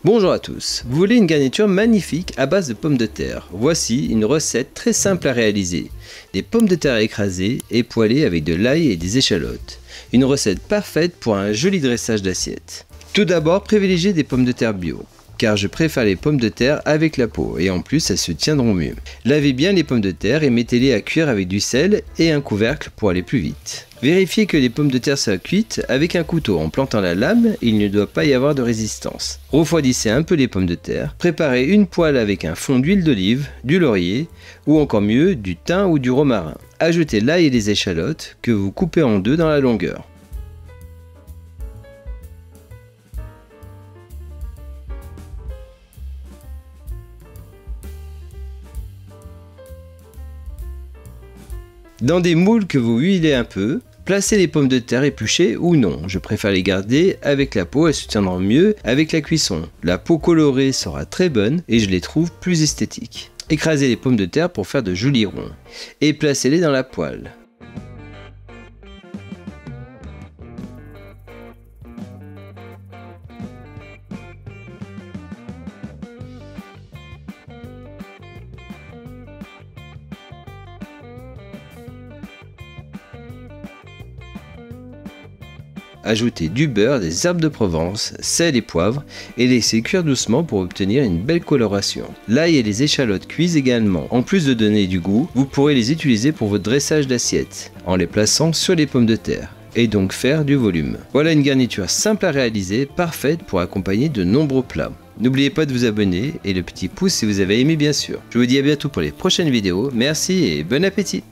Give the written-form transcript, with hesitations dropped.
Bonjour à tous, vous voulez une garniture magnifique à base de pommes de terre? Voici une recette très simple à réaliser. Des pommes de terre écrasées et poêlées avec de l'ail et des échalotes. Une recette parfaite pour un joli dressage d'assiette. Tout d'abord, privilégiez des pommes de terre bio, car je préfère les pommes de terre avec la peau et en plus elles se tiendront mieux. Lavez bien les pommes de terre et mettez-les à cuire avec du sel et un couvercle pour aller plus vite. Vérifiez que les pommes de terre soient cuites avec un couteau en plantant la lame, il ne doit pas y avoir de résistance. Refroidissez un peu les pommes de terre, préparez une poêle avec un fond d'huile d'olive, du laurier ou encore mieux du thym ou du romarin. Ajoutez l'ail et les échalotes que vous coupez en deux dans la longueur. Dans des moules que vous huilez un peu, placez les pommes de terre épluchées ou non. Je préfère les garder avec la peau, elles se tiendront mieux avec la cuisson. La peau colorée sera très bonne et je les trouve plus esthétiques. Écrasez les pommes de terre pour faire de jolis ronds et placez-les dans la poêle. Ajoutez du beurre, des herbes de Provence, sel et poivre et laissez cuire doucement pour obtenir une belle coloration. L'ail et les échalotes cuisent également. En plus de donner du goût, vous pourrez les utiliser pour votre dressage d'assiette en les plaçant sur les pommes de terre et donc faire du volume. Voilà une garniture simple à réaliser, parfaite pour accompagner de nombreux plats. N'oubliez pas de vous abonner et le petit pouce si vous avez aimé bien sûr. Je vous dis à bientôt pour les prochaines vidéos. Merci et bon appétit!